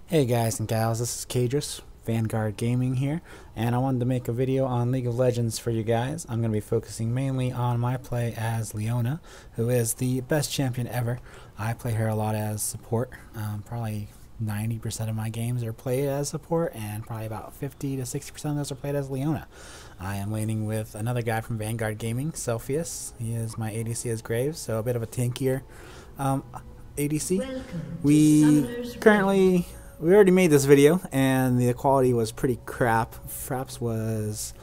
Hey guys and gals, this is Keidras, Vanguard Gaming here, and I wanted to make a video on League of Legends for you guys. I'm going to be focusing mainly on my play as Leona, who is the best champion ever. I play her a lot as support. Probably 90% of my games are played as support, and probably about 50 to 60% of those are played as Leona. I am laning with another guy from Vanguard Gaming, Celsius. He is my ADC as Graves, so a bit of a tankier ADC. We already made this video and the quality was pretty crap. Fraps was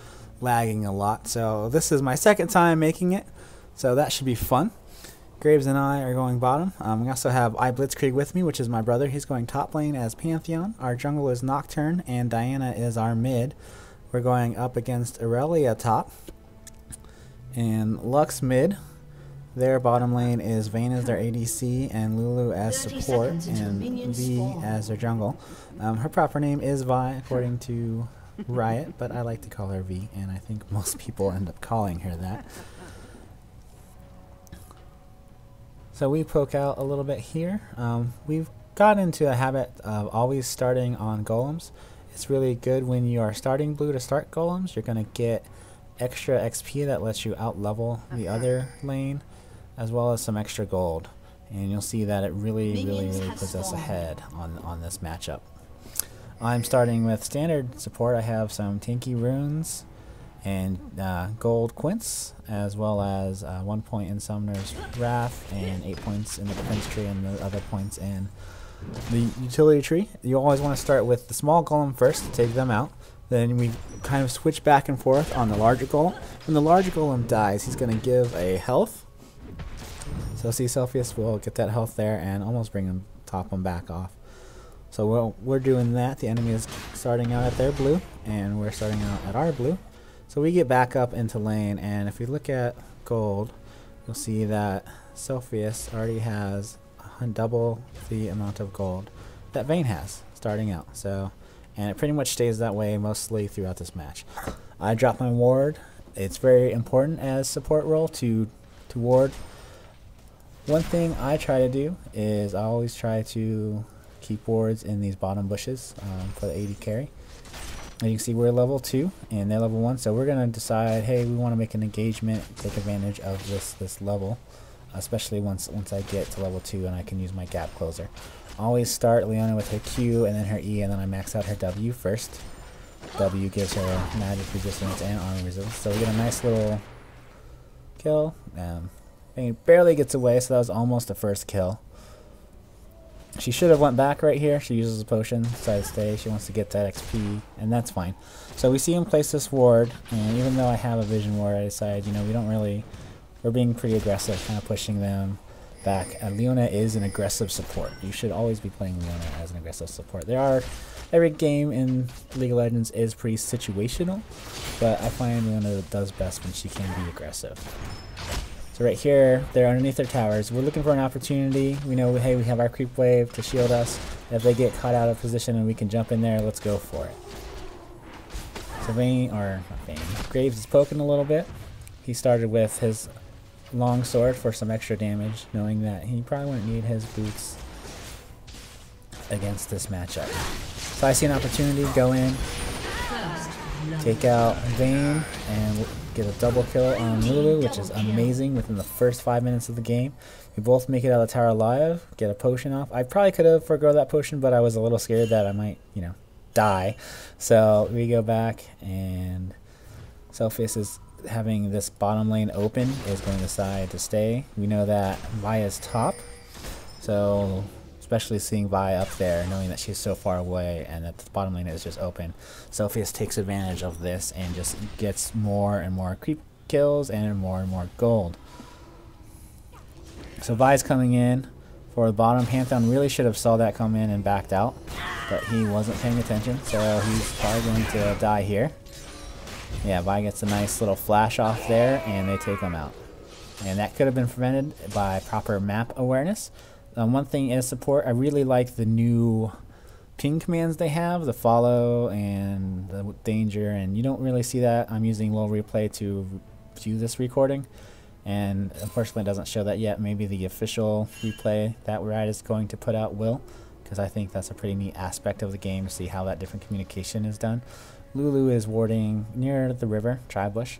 lagging a lot, so this is my second time making it, so that should be fun. Graves and I are going bottom. We also have Blitzkrieg with me, which is my brother. He's going top lane as Pantheon. Our jungle is Nocturne and Diana is our mid. We're going up against Aurelia top and Lux mid. Their bottom lane is Vayne as their ADC and Lulu as support and V as their jungle. Her proper name is Vi according to Riot, but I like to call her V, and I think most people end up calling her that. So we poke out a little bit here. We've got into a habit of always starting on golems. It's really good when you are starting blue to start golems. You're going to get extra XP that lets you out level the other lane, as well as some extra gold, and you'll see that it really puts us ahead on this matchup. I'm starting with standard support. I have some tanky runes and gold quints, as well as 1 point in Summoner's Wrath and 8 points in the defense tree and the other points in the utility tree. You always want to start with the small golem first to take them out. Then we kind of switch back and forth on the larger golem. When the larger golem dies, he's going to give a health. So see, Celsius will get that health there and almost bring him, top him back off. So we're doing that. The enemy is starting out at their blue, and we're starting out at our blue. So we get back up into lane, and if we look at gold, you'll see that Celsius already has double the amount of gold that Vayne has starting out. And it pretty much stays that way mostly throughout this match. I drop my ward. It's very important as support role to ward. One thing I try to do is I always try to keep wards in these bottom bushes for the AD carry. And you can see we're level 2 and they're level 1, so we're going to decide, hey, we want to make an engagement, take advantage of this level, especially once I get to level 2 and I can use my gap closer. Always start Leona with her Q and then her E, and then I max out her W first. W gives her magic resistance and armor resistance, so we get a nice little kill. He barely gets away, so that was almost a first kill. She should have went back right here. She uses a potion, decided to stay. She wants to get that XP, and that's fine. So we see him place this ward, and even though I have a vision ward, I decided, we're being pretty aggressive, kind of pushing them back. Leona is an aggressive support. You should always be playing Leona as an aggressive support. Every game in League of Legends is pretty situational, but I find Leona does best when she can be aggressive. So right here, they're underneath their towers. We're looking for an opportunity. We know, hey, we have our creep wave to shield us. If they get caught out of position and we can jump in there, let's go for it. So Graves is poking a little bit. He started with his long sword for some extra damage, knowing that he probably wouldn't need his boots against this matchup. So I see an opportunity, go in, take out Vayne, and get a double kill on Lulu, which is amazing within the first 5 minutes of the game. We both make it out of the tower alive, get a potion off. I probably could have forgo that potion, but I was a little scared that I might, die. So we go back, and Celsius is having this bottom lane open, is going to decide to stay. We know that Vi is top, so especially seeing Vi up there, knowing that she's so far away and that the bottom lane is just open, Celsius takes advantage of this and just gets more and more creep kills and more gold. So Vi's coming in for the bottom. Pantheon really should have saw that come in and backed out, but he wasn't paying attention, so he's probably going to die here. Yeah, Vi gets a nice little flash off there, and they take him out. And that could have been prevented by proper map awareness. One thing is support. I really like the new ping commands they have, the follow and the danger, and you don't really see that. I'm using low replay to view this recording, and unfortunately it doesn't show that yet. Maybe the official replay that Riot is going to put out will. because I think that's a pretty neat aspect of the game to see how that different communication is done. Lulu is warding near the river, Tri-Bush.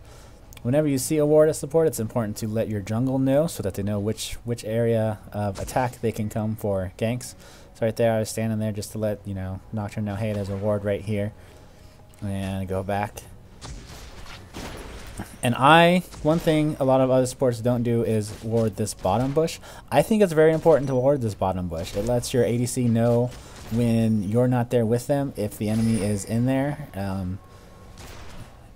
Whenever you see a ward as support, it's important to let your jungle know so that they know which area of attack they can come for ganks. So right there, I was standing there just to let, you know, Nocturne know, hey, there's a ward right here. And go back. And one thing a lot of other supports don't do is ward this bottom bush. I think it's very important to ward this bottom bush. It lets your ADC know when you're not there with them, if the enemy is in there,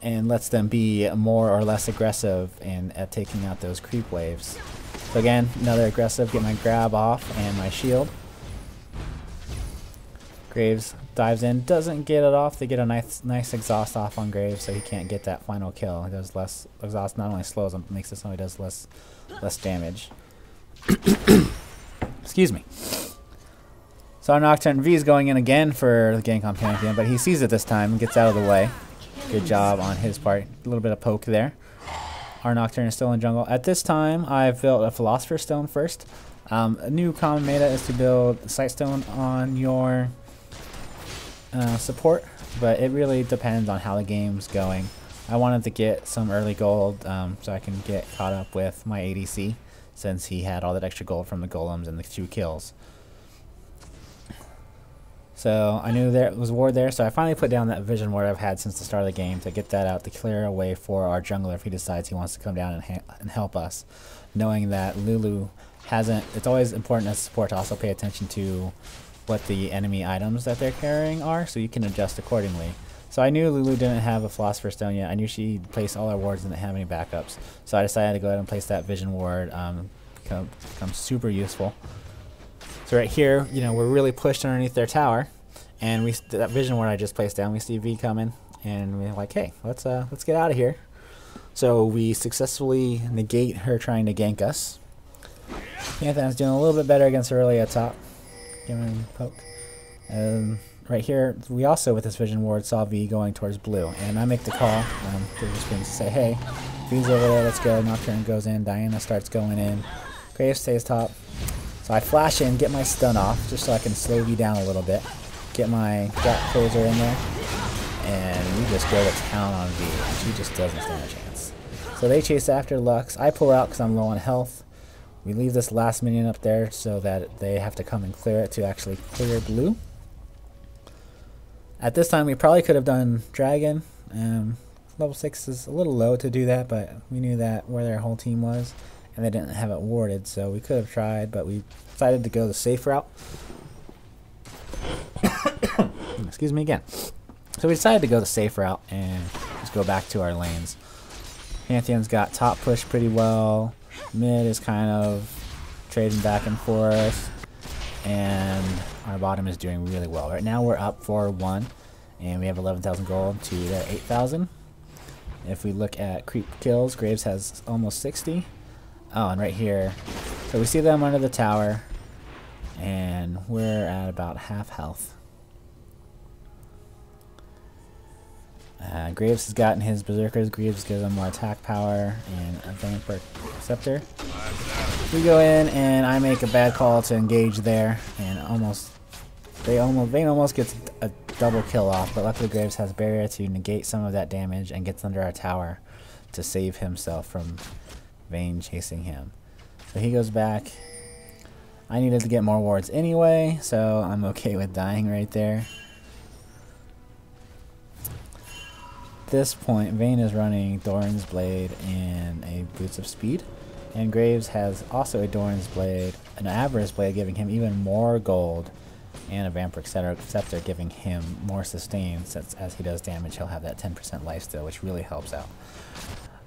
and lets them be more or less aggressive at taking out those creep waves. So again, another aggressive, get my grab off and my shield. Graves dives in, doesn't get it off. They get a nice exhaust off on Graves, so he can't get that final kill. He does less exhaust, not only slows him, makes it so he does less damage. Excuse me. So our Nocturne V is going in again for the gank on Pantheon, but he sees it this time and gets out of the way. Good job on his part. A little bit of poke there. Our Nocturne is still in jungle. At this time, I've built a Philosopher's Stone first. A new common meta is to build Sight Stone on your support, but it really depends on how the game's going. I wanted to get some early gold so I can get caught up with my ADC, since he had all that extra gold from the golems and the 2 kills. So I knew there was a ward there, so I finally put down that vision ward I've had since the start of the game to get that out to clear a way for our jungler if he decides he wants to come down and help us. Knowing that Lulu hasn't, it's always important as a support to also pay attention to what the enemy items that they're carrying are, so you can adjust accordingly. So I knew Lulu didn't have a Philosopher's Stone yet. I knew she placed all her wards and didn't have any backups. So I decided to go ahead and place that vision ward. Becomes super useful. So right here, you know, we're really pushed underneath their tower, and that vision ward I just placed down, we see V coming, and we're like, hey, let's get out of here. So we successfully negate her trying to gank us. Pantheon's doing a little bit better against her early at top. Give him a poke. Right here, we also, with this vision ward, saw V going towards blue, and I make the call to say, hey, V's over there, let's go. Nocturne goes in, Diana starts going in, Graves stays top. So I flash in, get my stun off, just so I can slow V down a little bit, get my gap closer in there, and we just go to town on V. She just doesn't stand a chance. So they chase after Lux. I pull out because I'm low on health. We leave this last minion up there so that they have to come and clear it to actually clear blue. At this time, we probably could have done Dragon. Level 6 is a little low to do that, but we knew that where their whole team was, and they didn't have it warded, so we could have tried, but we decided to go the safe route. Excuse me again. So we decided to go the safe route and just go back to our lanes. Pantheon's got top push pretty well. Mid is kind of trading back and forth, and our bottom is doing really well. Right now we're up 4-1, and we have 11,000 gold to their 8,000. If we look at creep kills, Graves has almost 60. Oh, and right here, so we see them under the tower, and we're at about half health. Graves has gotten his berserkers. Graves gives them more attack power and a Vanguard scepter. We go in, and I make a bad call to engage there, and Vayne almost gets a double kill off, but luckily Graves has barrier to negate some of that damage and gets under our tower to save himself from Vayne chasing him. So he goes back. I needed to get more wards anyway, so I'm okay with dying right there. At this point, Vayne is running Doran's Blade and a Boots of Speed, and Graves has also a Doran's Blade, an Avarice Blade giving him even more gold, and a Vampiric Scepter giving him more sustain, since as he does damage he'll have that 10% lifesteal, which really helps out.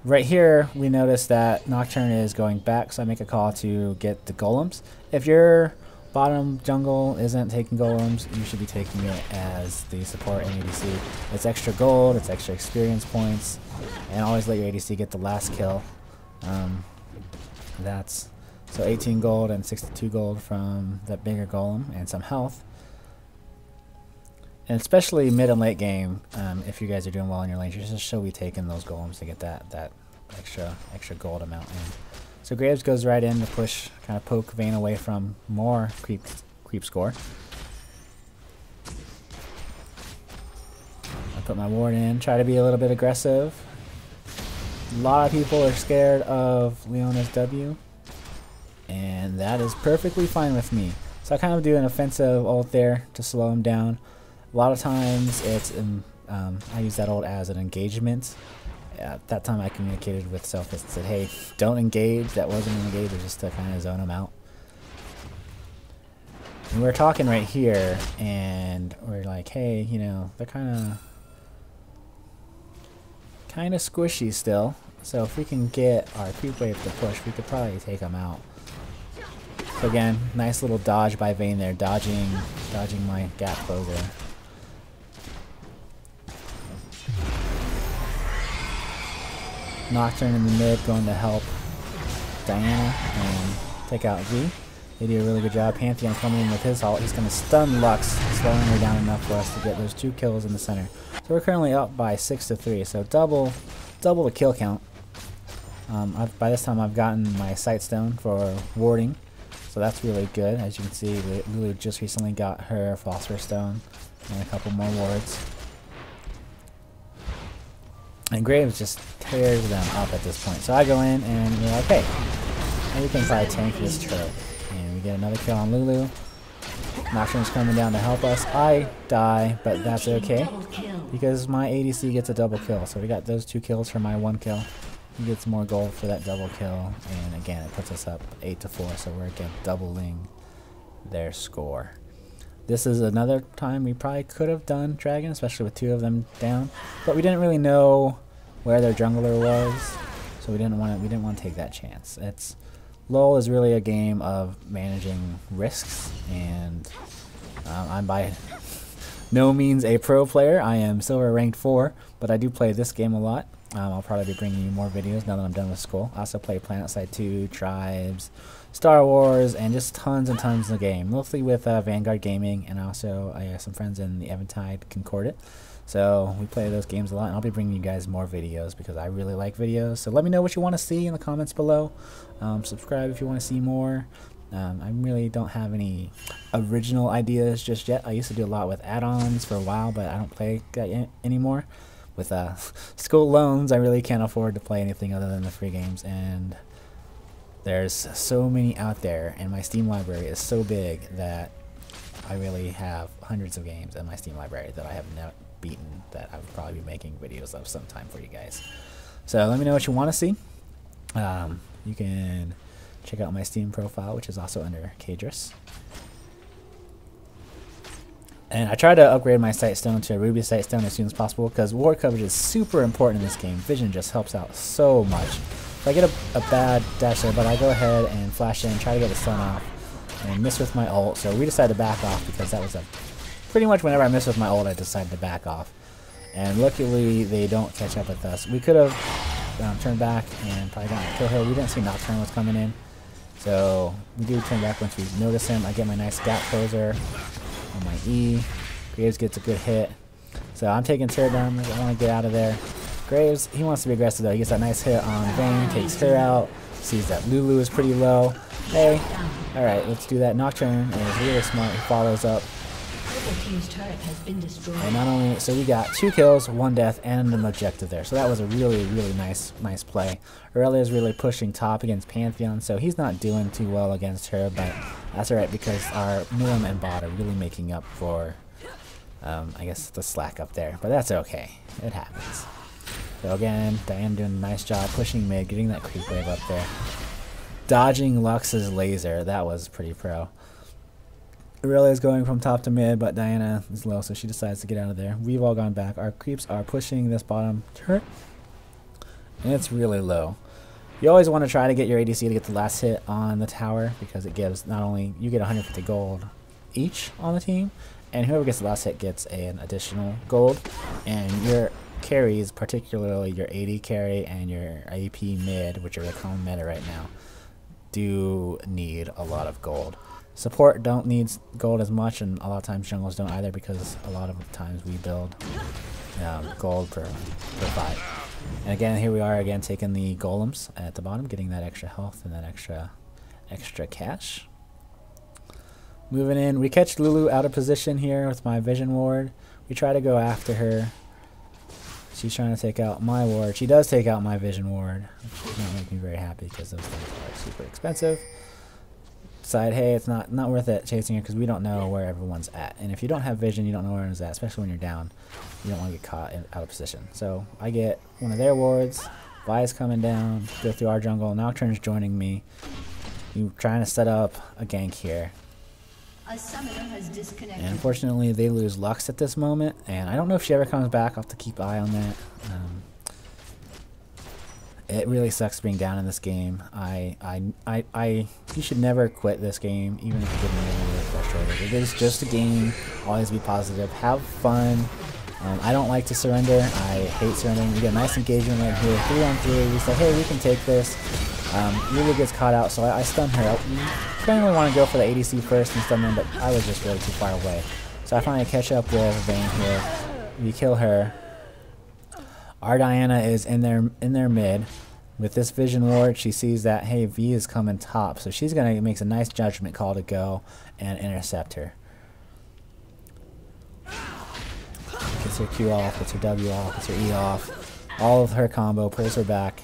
Right here we notice that Nocturne is going back, so I make a call to get the golems. If your bottom jungle isn't taking golems, you should be taking it as the support and ADC. It's extra gold, it's extra experience points, and always let your ADC get the last kill. That's so 18 gold and 62 gold from that bigger golem and some health. And especially mid and late game, if you guys are doing well in your lanes, you just should be taking those golems to get that extra gold amount in. So Graves goes right in to push, kind of poke Vayne away from more creep score. Put my ward in. Try to be a little bit aggressive. A lot of people are scared of Leona's W. And that is perfectly fine with me. So I kind of do an offensive ult there to slow him down. A lot of times it's I use that ult as an engagement. At that time I communicated with Selfless and said, hey, don't engage. That wasn't an engage, just to kind of zone him out. And we're talking right here, and we're like, hey, you know, they're kind of squishy still. So if we can get our creep wave to push, we could probably take them out. So again, nice little dodge by Vayne there, dodging my gap closer. Nocturne in the mid going to help Diana and take out V. They do a really good job. Pantheon coming in with his ult. He's going to stun Lux, slowing her down enough for us to get those 2 kills in the center. So we're currently up by 6-3. So double the kill count. By this time I've gotten my Sightstone for warding. So that's really good. As you can see, Lulu just recently got her Philosopher's Stone and a couple more wards. And Graves just tears them up at this point. So I go in and we're like, hey, we can probably tank this turret. And we get another kill on Lulu. Nocturne's coming down to help us. I die, but that's okay, because my ADC gets a double kill. So we got those 2 kills for my 1 kill. He gets more gold for that double kill. And again, it puts us up 8-4. So we're again doubling their score. This is another time we probably could have done Dragon, especially with 2 of them down. But we didn't really know where their jungler was, so we didn't want to take that chance. LoL is really a game of managing risks, and I'm by no means a pro player. I am silver ranked 4, but I do play this game a lot. I'll probably be bringing you more videos now that I'm done with school. I also play PlanetSide 2, Tribes, Star Wars, and just tons and tons of game. Mostly with Vanguard Gaming, and also I have some friends in the Eventide Concordant. So we play those games a lot, and I'll be bringing you guys more videos because I really like videos. So let me know what you want to see in the comments below. Subscribe if you want to see more. I really don't have any original ideas just yet. I used to do a lot with add-ons for a while, but I don't play that anymore. With school loans, I really can't afford to play anything other than the free games, and there's so many out there, and my Steam library is so big that I really have hundreds of games in my Steam library that I have not beaten, that I would probably be making videos of sometime for you guys. So let me know what you want to see. You can check out my Steam profile, which is also under Keidras. And I try to upgrade my Sightstone to a Ruby Sightstone as soon as possible, because ward coverage is super important in this game. Vision just helps out so much. If I get a bad dash there, but I go ahead and flash in, try to get the stun off, and miss with my ult. So we decided to back off, because that was pretty much whenever I miss with my ult, I decided to back off. And luckily, they don't catch up with us. We could have turned back and probably gotten a kill here. We didn't see Nocturne was coming in. So we do turn back once we notice him. I get my nice gap closer on my E. Graves gets a good hit. So I'm taking turret down. I want to get out of there. Graves, he wants to be aggressive though. He gets that nice hit on Vayne, takes her out. Sees that Lulu is pretty low. Hey, alright, let's do that. Nocturne is really smart. He follows up. And not only, so we got 2 kills, 1 death, and an objective there. So that was a really, really nice play. Aurelia's really pushing top against Pantheon, so he's not doing too well against her, but that's alright, because our Milim and bot are really making up for, I guess, the slack up there. But that's okay. It happens. So again, Diana doing a nice job pushing mid, getting that creep wave up there. Dodging Lux's laser. That was pretty pro. Aurelia is going from top to mid, but Diana is low, so she decides to get out of there. We've all gone back. Our creeps are pushing this bottom turret, and it's really low. You always want to try to get your ADC to get the last hit on the tower, because it gives not only you get 150 gold each on the team, and whoever gets the last hit gets an additional gold, and your carries, particularly your AD carry and your AP mid, which are the common meta right now, do need a lot of gold. Support don't need gold as much, and a lot of times jungles don't either, because a lot of times we build gold per fight. And again, here we are again taking the golems at the bottom, getting that extra health and that extra cash. Moving in, we catch Lulu out of position here with my vision ward. We try to go after her. She's trying to take out my ward. She does take out my vision ward, which does not make me very happy because those things are super expensive. Decide, hey, it's not worth it chasing her because we don't know where everyone's at. And if you don't have vision, you don't know where everyone's at, especially when you're down. You don't want to get caught out of position. So I get one of their wards. Vi's coming down, go through our jungle. Nocturne's joining me. You trying to set up a gank here. A summoner has disconnected. And unfortunately, they lose Lux at this moment, and I don't know if she ever comes back. I'll have to keep an eye on that. It really sucks being down in this game. You should never quit this game, even if you're getting really frustrated. It is just a game. Always be positive. Have fun. I don't like to surrender. I hate surrendering. We get a nice engagement right here. 3-on-3. We say, hey, we can take this. Lulu gets caught out, so I stun her. You generally want to go for the ADC first and stun them, but I was just really too far away. So I finally catch up with Vayne here. We kill her. Our Diana is in their mid. With this vision ward, she sees that, hey, V is coming top, so she's gonna makes a nice judgment call to go and intercept her. Gets her Q off, gets her W off, gets her E off. All of her combo, pulls her back,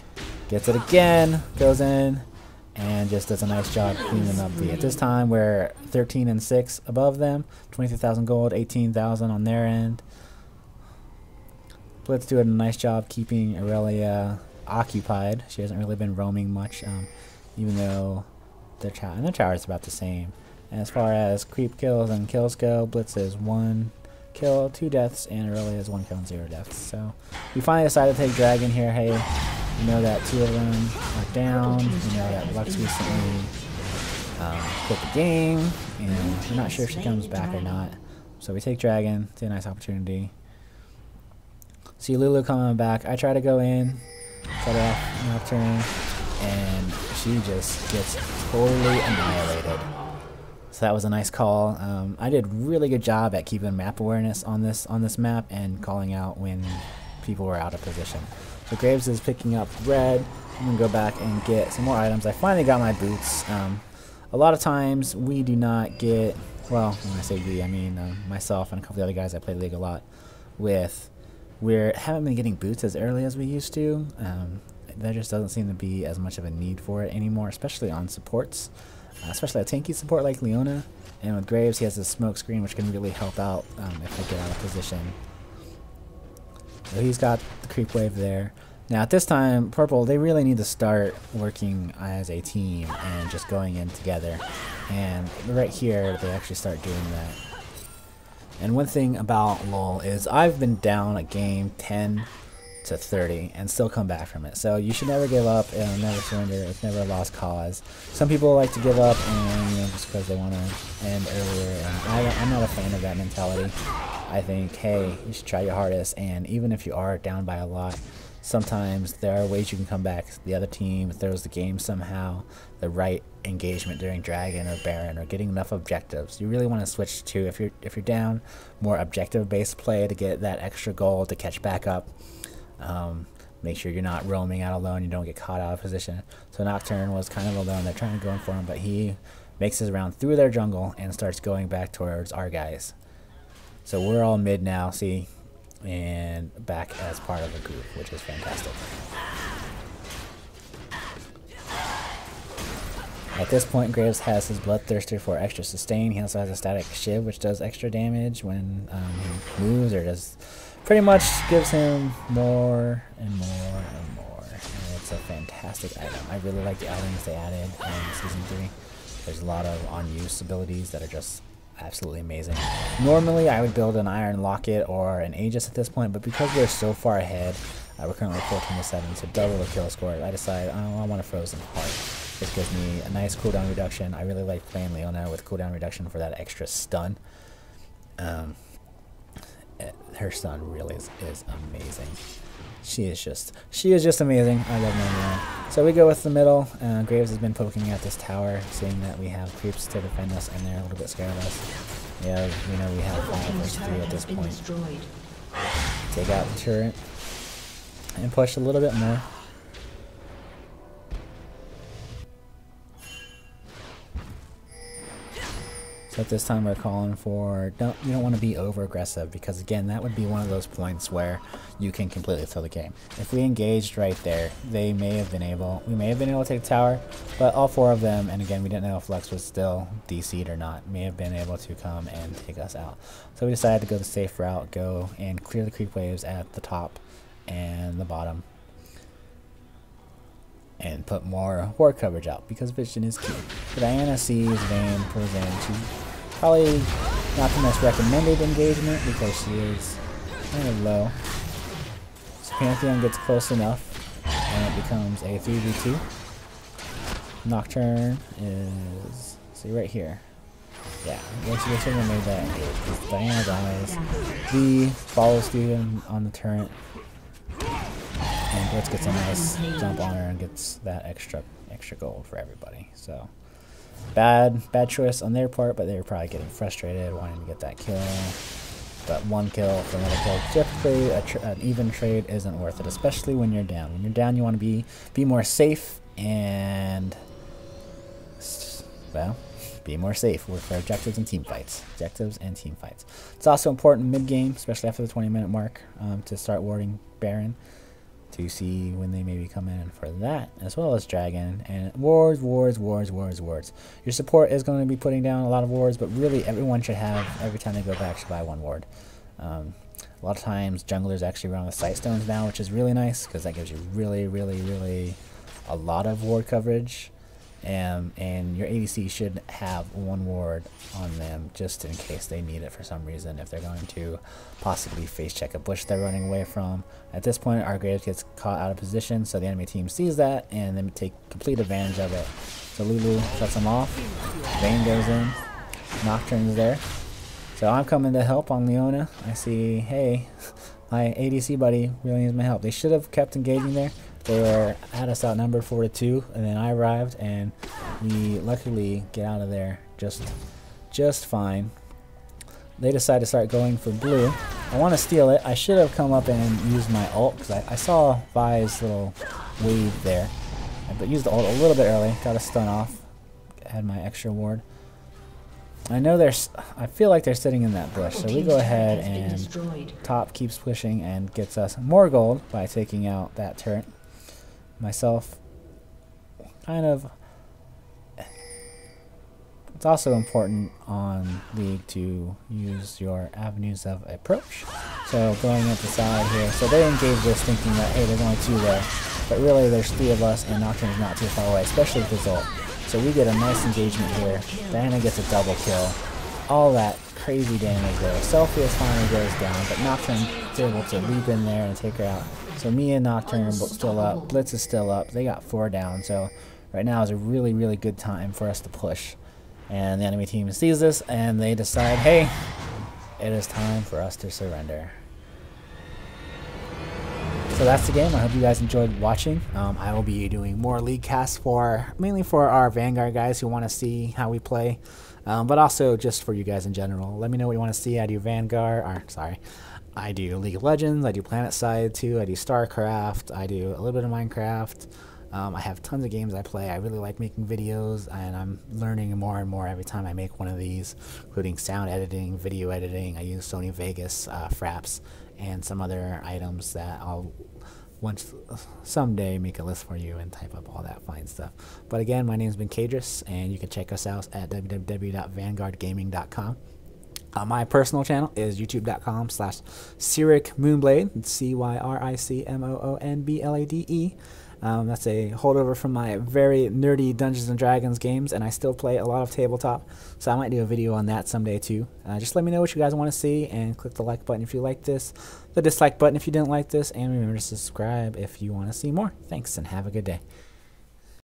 gets it again, goes in, and just does a nice job cleaning up V. At this time, we're 13-6 above them, 23,000 gold, 18,000 on their end. Blitz doing a nice job keeping Aurelia occupied. She hasn't really been roaming much, even though their tower is about the same. And as far as creep kills and kills go, Blitz is 1 kill, 2 deaths, and Aurelia is 1 kill and 0 deaths. So we finally decided to take Dragon here. Hey, we know that 2 of them are down. We know that Lux recently quit the game, and we're not sure if she comes back or not. So we take Dragon. It's a nice opportunity. See Lulu coming back. I try to go in, cut off Nocturne, and she just gets totally annihilated. So that was a nice call. I did really good job at keeping map awareness on this map and calling out when people were out of position. So Graves is picking up red. I'm gonna go back and get some more items. I finally got my boots. A lot of times we do not get, well, when I say we, I mean myself and a couple of the other guys I play League a lot with. We haven't been getting boots as early as we used to. There just doesn't seem to be as much of a need for it anymore, especially on supports, especially a tanky support like Leona. And with Graves, he has a smoke screen, which can really help out if they get out of position. So he's got the creep wave there. Now at this time, Purple, they really need to start working as a team and just going in together. And right here, they actually start doing that. And one thing about LoL is I've been down a game 10-30 and still come back from it. So you should never give up and never surrender. It's never a lost cause. Some people like to give up and just because they want to end earlier. And I'm not a fan of that mentality. I think, hey, you should try your hardest, and even if you are down by a lot, sometimes there are ways you can come back. The other team throws the game somehow, the right engagement during Dragon or Baron, or getting enough objectives. You really want to switch to, if you're down, more objective-based play to get that extra goal to catch back up. Make sure you're not roaming out alone, you don't get caught out of position. So Nocturne was kind of alone, they're trying to go in for him, but he makes his round through their jungle and starts going back towards our guys. So we're all mid now, see, and back as part of a group, which is fantastic. At this point, Graves has his Bloodthirster for extra sustain. He also has a static shiv, which does extra damage when he moves, or just pretty much gives him more and more and more. And it's a fantastic item. I really like the items they added in Season 3. There's a lot of on-use abilities that are just absolutely amazing. Normally I would build an Iron Locket or an Aegis at this point, but because we're so far ahead, we're currently 14-7, so double the kill score, I decided I want a Frozen Heart. This gives me a nice cooldown reduction. I really like playing Leona with cooldown reduction for that extra stun. Her stun really is amazing. She is just amazing. I love Leona. So we go with the middle. Graves has been poking at this tower, seeing that we have creeps to defend us, and they're a little bit scared of us. Yeah, we know we have 5 versus 3 at this point. Take out the turret and push a little bit more. So at this time we're calling for, you don't want to be over aggressive, because again that would be one of those points where you can completely throw the game. If we engaged right there, we may have been able to take the tower, but all 4 of them, and again we didn't know if Lux was still DC'd or not, may have been able to come and take us out. So we decided to go the safe route, go and clear the creep waves at the top and the bottom, and put more ward coverage out, because vision is key. But Diana sees Vayne, pulls in. She's probably not the most recommended engagement because she is kind of low. So Pantheon gets close enough and it becomes a 3v2. Nocturne is, see right here. Yeah, they should have made that engage. Diana dies. V follows through on the turret. And Blitz gets a nice jump on her and gets that extra gold for everybody. So bad choice on their part, but they were probably getting frustrated, wanting to get that kill. But 1 kill for another kill. Typically, an even trade isn't worth it, especially when you're down. When you're down, you want to be more safe and, well, be more safe. Work for objectives and team fights. It's also important mid-game, especially after the 20-minute mark, to start warding Baron, to see when they maybe come in for that, as well as Dragon. And wards. Your support is going to be putting down a lot of wards, but really everyone should have, every time they go back, should buy 1 ward. A lot of times junglers actually run with sight stones now, which is really nice, because that gives you really a lot of ward coverage. And your ADC should have 1 ward on them just in case they need it for some reason, if they're going to possibly face check a bush they're running away from. At this point, our Graves gets caught out of position, so the enemy team sees that and then take complete advantage of it. So Lulu shuts them off, Vayne goes in, Nocturne's there. So I'm coming to help on Leona. I see, hey, my ADC buddy really needs my help. They should have kept engaging there. They had us outnumbered 4-2, and then I arrived, and we luckily get out of there just fine. They decide to start going for blue. I want to steal it. I should have come up and used my ult, because I saw Vi's little wave there, but used the ult a little bit early. Got a stun off. Had my extra ward. I feel like they're sitting in that bush, so we go ahead and top keeps pushing and gets us more gold by taking out that turret. Myself, kind of, it's also important on League to use your avenues of approach. So going up the side here, so they engage this thinking that, hey, there's only 2 there, but really there's 3 of us and Nocturne's not too far away, especially with his ult. So we get a nice engagement here. Diana gets a double kill. All that crazy damage there. Celsius finally goes down, but Nocturne is able to leap in there and take her out. So me and Nocturne still up. Blitz is still up. They got 4 down. So right now is a really good time for us to push. And the enemy team sees this and they decide, hey, it is time for us to surrender. So that's the game. I hope you guys enjoyed watching. I will be doing more league casts mainly for our Vanguard guys who want to see how we play, but also just for you guys in general. Let me know what you want to see. I do I do League of Legends, I do PlanetSide too, I do StarCraft, I do a little bit of Minecraft. I have tons of games I play. I really like making videos, and I'm learning more and more every time I make one of these, including sound editing, video editing. I use Sony Vegas, Fraps, and some other items that I'll someday make a list for you and type up all that fine stuff. But again, my name's been Keidras, and you can check us out at www.vanguardgaming.com. My personal channel is youtube.com/CyricMoonblade. It's CYRICMOONBLADE. That's a holdover from my very nerdy Dungeons & Dragons games, and I still play a lot of tabletop, so I might do a video on that someday too. Just let me know what you guys want to see, and click the like button if you like this, the dislike button if you didn't like this, and remember to subscribe if you want to see more. Thanks, and have a good day.